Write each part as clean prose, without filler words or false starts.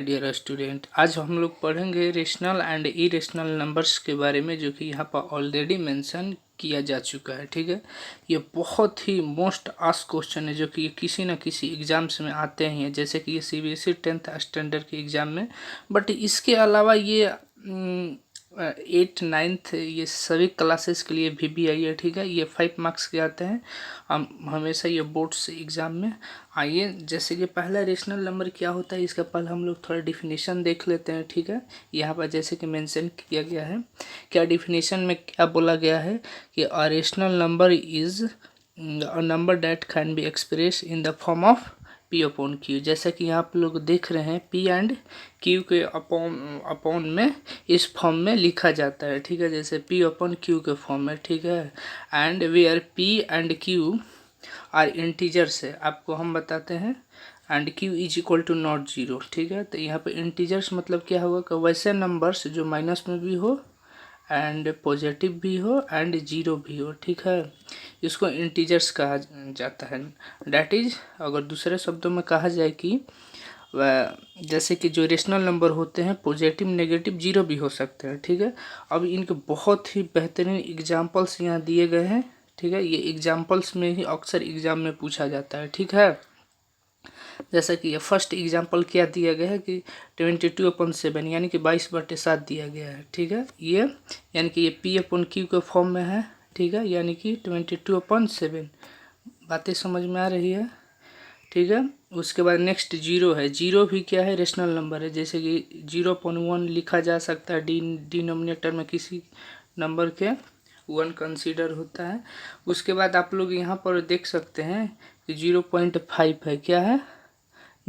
Dear student, आज हम लोग पढ़ेंगे रेशनल एंड इरेशनल नंबर्स के बारे में, जो कि यहाँ पर ऑलरेडी मेंशन किया जा चुका है। ठीक है, ये बहुत ही मोस्ट आस्क क्वेश्चन है, जो कि किसी न किसी एग्जाम्स में आते ही हैं, जैसे कि ये CBSE 10th स्टैंडर्ड के एग्ज़ाम में। बट इसके अलावा ये 8th 9th ये सभी क्लासेस के लिए भी आई है। ठीक है, ये 5 मार्क्स के आते हैं हम हमेशा ये बोर्ड्स एग्ज़ाम में। आइए, जैसे कि पहला रेशनल नंबर क्या होता है, इसका पहले हम लोग थोड़ा डिफिनेशन देख लेते हैं। ठीक है, यहाँ पर जैसे कि मेंशन किया गया है, क्या डिफिनेशन में क्या बोला गया है कि a rational number is a number that can be express in the form of P upon Q। जैसा कि आप लोग देख रहे हैं, P एंड Q के अपॉन में इस फॉर्म में लिखा जाता है। ठीक है, जैसे P अपॉन Q के फॉर्म में। ठीक है, and where P and Q are integers है, आपको हम बताते हैं, and Q is equal to not zero. ठीक है, तो यहाँ पे इंटीजर्स मतलब क्या होगा कि वैसे नंबर्स जो माइनस में भी हो एंड पॉजिटिव भी हो एंड जीरो भी हो। ठीक है, इसको इंटीजर्स कहा जाता है। डैट इज, अगर दूसरे शब्दों में कहा जाए कि जैसे कि जो रेशनल नंबर होते हैं पॉजिटिव नेगेटिव जीरो भी हो सकते हैं। ठीक है, अब इनके बहुत ही बेहतरीन एग्जांपल्स यहाँ दिए गए हैं। ठीक है, ये एग्जांपल्स में ही अक्सर एग्जाम में पूछा जाता है। ठीक है, जैसा कि ये फर्स्ट एग्जांपल क्या दिया गया है कि 22/7 यानी कि 22/7 दिया गया है। ठीक है, ये यानी कि ये P अपॉन Q के फॉर्म में है। ठीक है, यानी कि 22/7। बातें समझ में आ रही है? ठीक है, उसके बाद नेक्स्ट जीरो है। जीरो भी क्या है, रेशनल नंबर है। जैसे कि 0.1 लिखा जा सकता है, डिनोमिनेटर में किसी नंबर के 1 कंसीडर होता है। उसके बाद आप लोग यहाँ पर देख सकते हैं कि 0.5 है। क्या है,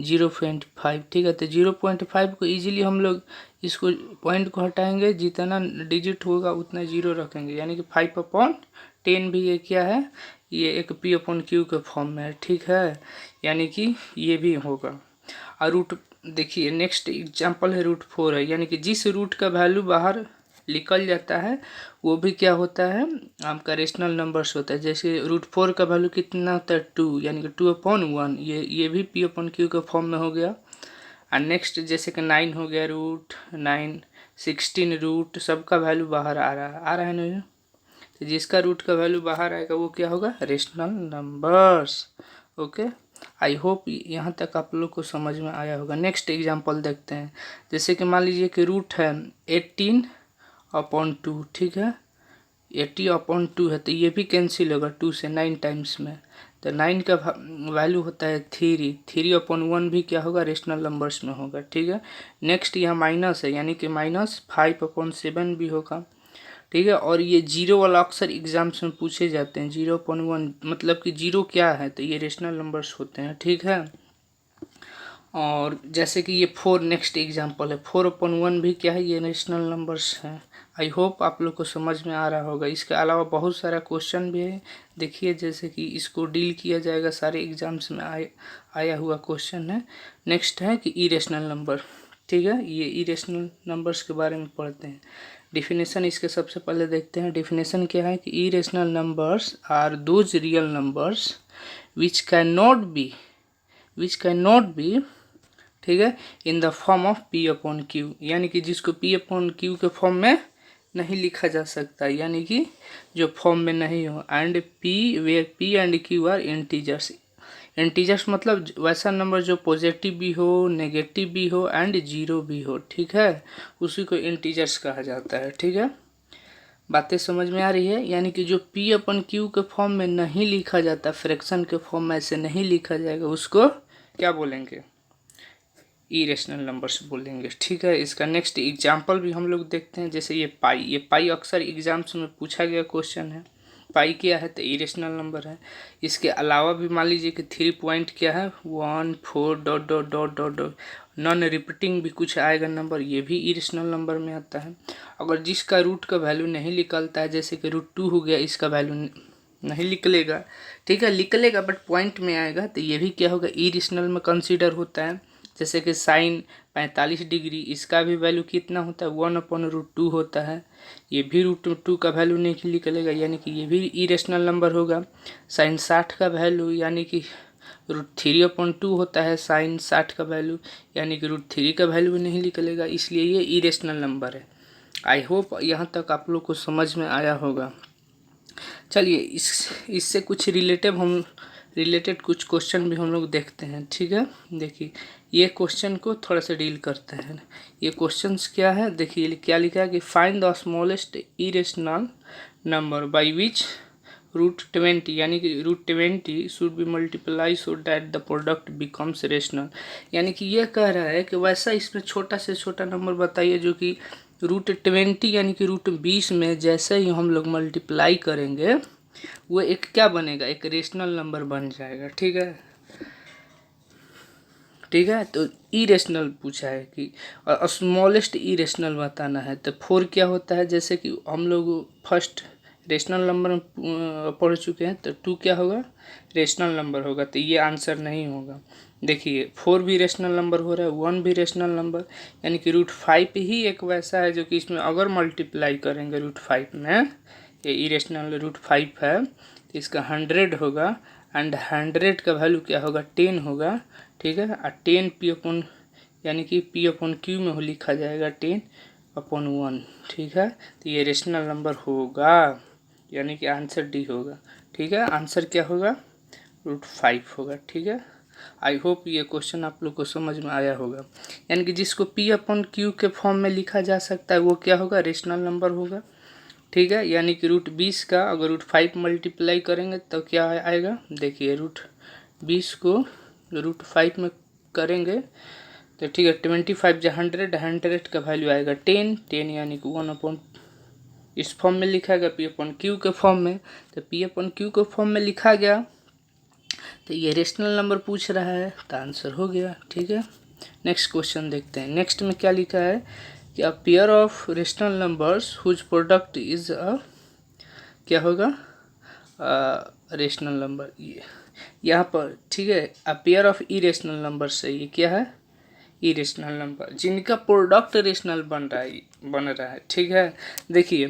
0.5। ठीक है, तो 0.5 को इजीली हम लोग इसको पॉइंट को हटाएंगे, जितना डिजिट होगा उतना जीरो रखेंगे, यानी कि 5/10 भी ये क्या है, ये एक P अपॉन Q के फॉर्म में है। ठीक है, यानी कि ये भी होगा। और रूट देखिए, नेक्स्ट एग्जांपल है रूट 4 है, यानी कि जिस रूट का वैल्यू बाहर निकल जाता है वो भी क्या होता है, आपका रेशनल नंबर्स होता है। जैसे रूट 4 का वैल्यू कितना होता है, 2, यानी कि 2/1। ये भी P अपॉन Q के फॉर्म में हो गया। और नेक्स्ट जैसे कि 9 हो गया, रूट 9, 16 रूट, सबका वैल्यू बाहर आ रहा है ना। तो जिसका रूट का वैल्यू बाहर आएगा वो क्या होगा, rational numbers. Okay, I hope यहाँ तक आप लोग को समझ में आया होगा। नेक्स्ट एग्जांपल देखते हैं, जैसे कि मान लीजिए कि रूट है 18/2। ठीक है, 80/2 है, तो ये भी कैंसिल होगा 2 से 9 टाइम्स में। तो 9 का वैल्यू होता है 3, 3/1 भी क्या होगा, रेशनल नंबर्स में होगा। ठीक है, नेक्स्ट यहाँ माइनस है, यानी कि -5/7 भी होगा। ठीक है, और ये जीरो वाला अक्सर एग्जाम्स में पूछे जाते हैं। 0/1 मतलब कि जीरो क्या है, तो ये रेशनल नंबर्स होते हैं। ठीक है, और जैसे कि ये 4 नेक्स्ट एग्जांपल है, 4/1 भी क्या है, ये रेशनल नंबर्स हैं। आई होप आप लोग को समझ में आ रहा होगा। इसके अलावा बहुत सारा क्वेश्चन भी है, देखिए जैसे कि इसको डील किया जाएगा, सारे एग्जाम्स में आया हुआ क्वेश्चन है। नेक्स्ट है कि इरेशनल नंबर। ठीक है, ये इरेशनल नंबर्स के बारे में पढ़ते हैं। डिफिनेशन इसके सबसे पहले देखते हैं। डिफिनेशन क्या है कि irrational numbers are those real numbers which can not be ठीक है, in the form of P upon Q, यानी कि जिसको P अपॉन Q के फॉर्म में नहीं लिखा जा सकता, यानी कि जो फॉर्म में नहीं हो। And where P and Q are integers. Integers मतलब वैसा नंबर जो पॉजिटिव भी हो, नेगेटिव भी हो एंड जीरो भी हो। ठीक है, उसी को इंटीजर्स कहा जाता है। ठीक है, बातें समझ में आ रही है? यानी कि जो P अपन Q के फॉर्म में नहीं लिखा जाता, फ्रैक्शन के फॉर्म में ऐसे नहीं लिखा जाएगा, उसको क्या बोलेंगे, इरेशनल नंबर्स बोलेंगे। ठीक है, इसका नेक्स्ट एग्जांपल भी हम लोग देखते हैं। जैसे ये पाई अक्सर एग्जाम्स में पूछा गया क्वेश्चन है। पाई क्या है, तो इरेशनल नंबर है। इसके अलावा भी मान लीजिए कि 3 पॉइंट क्या है, 1 4 dot dot dot dot dot, non repeating भी कुछ आएगा नंबर, ये भी इरेशनल नंबर में आता है। अगर जिसका रूट का वैल्यू नहीं निकलता है, जैसे कि रूट 2 हो गया, इसका वैल्यू नहीं निकलेगा। ठीक है, निकलेगा बट पॉइंट में आएगा, तो ये भी क्या होगा, इरेशनल में कंसीडर होता है। जैसे कि साइन 45 डिग्री, इसका भी वैल्यू कितना होता है, 1/√2 होता है। ये भी √2 का वैल्यू नहीं निकलेगा, यानी कि ये भी इरेशनल नंबर होगा। साइन 60 का वैल्यू यानी कि √3/2 होता है साइन 60 का वैल्यू, यानी कि √3 का वैल्यू भी नहीं निकलेगा, इसलिए ये इरेशनल नंबर है। आई होप यहाँ तक आप लोग को समझ में आया होगा। चलिए इससे कुछ रिलेटेड कुछ क्वेश्चन भी हम लोग देखते हैं, ठीक है। देखिए ये क्वेश्चन को थोड़ा सा डील करते हैं। ये क्वेश्चंस क्या है, देखिए क्या लिखा है कि find the smallest irrational number by which √20 यानी कि √20 should be multiply so that the product becomes rational. यानी कि ये कह रहा है कि वैसा इसमें छोटा से छोटा नंबर बताइए जो कि √20 यानी कि √20 में जैसे ही हम लोग मल्टीप्लाई करेंगे वो एक क्या बनेगा, एक रेशनल नंबर बन जाएगा, ठीक है। ठीक है, तो इरेशनल पूछा है कि स्मॉलेस्ट इरेशनल बताना है। तो 4 क्या होता है, जैसे कि हम लोग फर्स्ट रेशनल नंबर में पढ़ चुके हैं, तो 2 क्या होगा, रेशनल नंबर होगा, तो ये आंसर नहीं होगा। देखिए 4 भी रेशनल नंबर हो रहा है, 1 भी रेशनल नंबर, यानी कि √5 ही एक वैसा है जो कि इसमें अगर मल्टीप्लाई करेंगे √5 में, ये इरेशनल √5 है, तो इसका 100 होगा, एंड 100 का वैल्यू क्या होगा, 10 होगा, ठीक है। और 10 P/, यानी कि P/Q में लिखा जाएगा 10/1, ठीक है। तो ये रेशनल नंबर होगा, यानी कि आंसर डी होगा, ठीक है। आंसर क्या होगा, √5 होगा, ठीक है। आई होप ये क्वेश्चन आप लोग को समझ में आया होगा। यानी कि जिसको P/Q के फॉर्म में लिखा जा सकता है वो क्या होगा, रेशनल नंबर होगा, ठीक है। यानी कि √20 का अगर √5 मल्टीप्लाई करेंगे तो क्या आएगा, देखिए √20 को √5 में करेंगे तो ठीक है, 25 जो 100 का वैल्यू आएगा 10 यानी कि 1/, इस फॉर्म में लिखा गया P/Q के फॉर्म में, तो P/Q के फॉर्म में लिखा गया, तो ये रेशनल नंबर पूछ रहा है, तो आंसर हो गया, ठीक है। नेक्स्ट क्वेश्चन देखते हैं। नेक्स्ट में क्या लिखा है कि a pair of rational numbers whose product is क्या होगा, रेशनल नंबर, ये यहाँ पर, ठीक है। A pair of irrational number से ये क्या है, इरेशनल नंबर जिनका प्रोडक्ट रेशनल बन रहा है, ठीक है। देखिए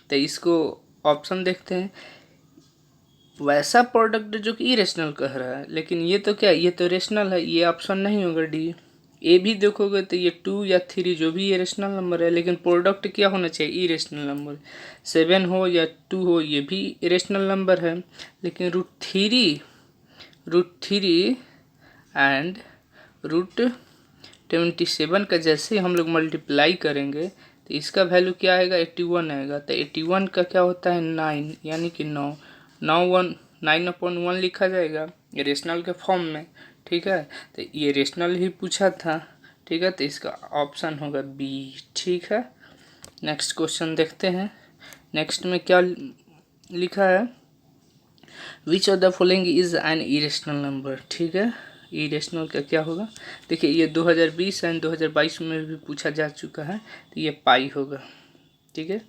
तो इसको ऑप्शन देखते हैं, वैसा प्रोडक्ट जो कि इरेशनल कह रहा है, लेकिन ये तो क्या, ये तो रेशनल है, ये ऑप्शन नहीं होगा डी। ए भी देखोगे तो ये 2 या 3 जो भी ये रेशनल नंबर है, लेकिन प्रोडक्ट क्या होना चाहिए, इरेशनल नंबर। 7 हो या 2 हो ये भी रेशनल नंबर है, लेकिन √3 एंड √27 का जैसे हम लोग मल्टीप्लाई करेंगे तो इसका वैल्यू क्या आएगा, 81 आएगा। तो 81 का क्या होता है, 9, यानी कि 9/1 लिखा जाएगा ये रेशनल के फॉर्म में, ठीक है। तो ये रेशनल ही पूछा था, ठीक है, तो इसका ऑप्शन होगा बी, ठीक है। नेक्स्ट क्वेश्चन देखते हैं। नेक्स्ट में क्या लिखा है, which of the following is an irrational number, ठीक है। इरेशनल का क्या होगा, देखिए ये 2020 एंड 2022 में भी पूछा जा चुका है, तो ये पाई होगा, ठीक है।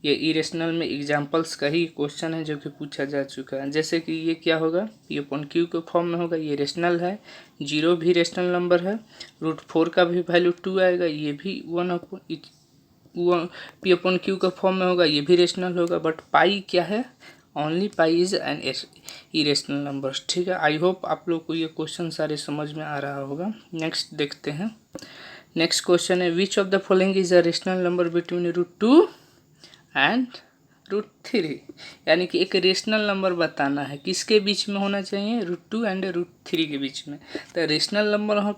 ये इरेशनल में एग्जाम्पल्स का ही क्वेश्चन है जो कि पूछा जा चुका है। जैसे कि ये क्या होगा, P/Q के फॉर्म में होगा, ये रेशनल है, 0 भी रेशनल नंबर है, √4 का भी वैल्यू 2 आएगा, ये भी P/Q का फॉर्म में होगा, ये भी रेशनल होगा। बट पाई क्या है, only pi is an irrational numbers, ठीक है। आई होप आप लोग को ये क्वेश्चन सारे समझ में आ रहा होगा। नेक्स्ट देखते हैं। नेक्स्ट क्वेश्चन है, which of the following is a rational number between √2 and √3, यानी कि एक रेशनल नंबर बताना है, किसके बीच में होना चाहिए, √2 एंड √3 के बीच में। तो रेशनल नंबर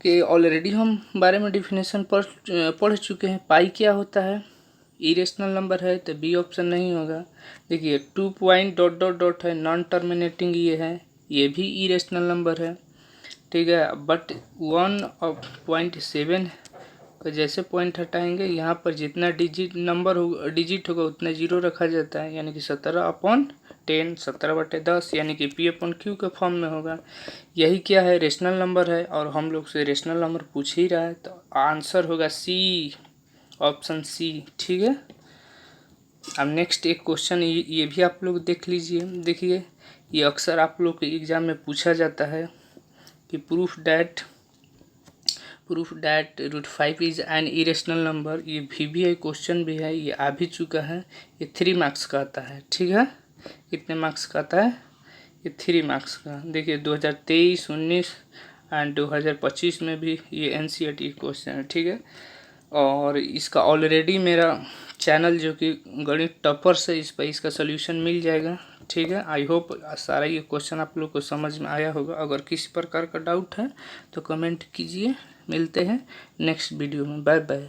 के ऑलरेडी हम बारे में डिफिनेशन पढ़ चुके हैं। पाई क्या होता है, इरेशनल नंबर है, तो बी ऑप्शन नहीं होगा। देखिए 2 पॉइंट डॉट डॉट डॉट है, नॉन टर्मिनेटिंग ये है, ये भी इरेशनल नंबर है, ठीक है। बट 1/7 का जैसे पॉइंट हटाएंगे, यहाँ पर जितना डिजिट होगा उतना 0 रखा जाता है, यानी कि 17/10, 17/10, यानी कि P/Q के फॉर्म में होगा। यही क्या है, रेशनल नंबर है, और हम लोग से रेशनल नंबर पूछ ही रहा है, तो आंसर होगा सी, ऑप्शन सी, ठीक है। अब नेक्स्ट एक क्वेश्चन ये भी आप लोग देख लीजिए। देखिए ये अक्सर आप लोग के एग्जाम में पूछा जाता है कि proof that √5 is an irrational number. ये VBI क्वेश्चन भी है, ये आ भी चुका है, ये 3 मार्क्स का आता है, ठीक है। कितने मार्क्स का आता है, ये 3 मार्क्स का। देखिए 2023, 19 एंड 2025 में भी ये NCERT क्वेश्चन है, ठीक है। और इसका ऑलरेडी मेरा चैनल जो कि गणित टॉपर्स है, इस पर इसका सोल्यूशन मिल जाएगा, ठीक है। आई होप सारा ये क्वेश्चन आप लोग को समझ में आया होगा। अगर किसी प्रकार का डाउट है तो कमेंट कीजिए। मिलते हैं नेक्स्ट वीडियो में। Bye bye.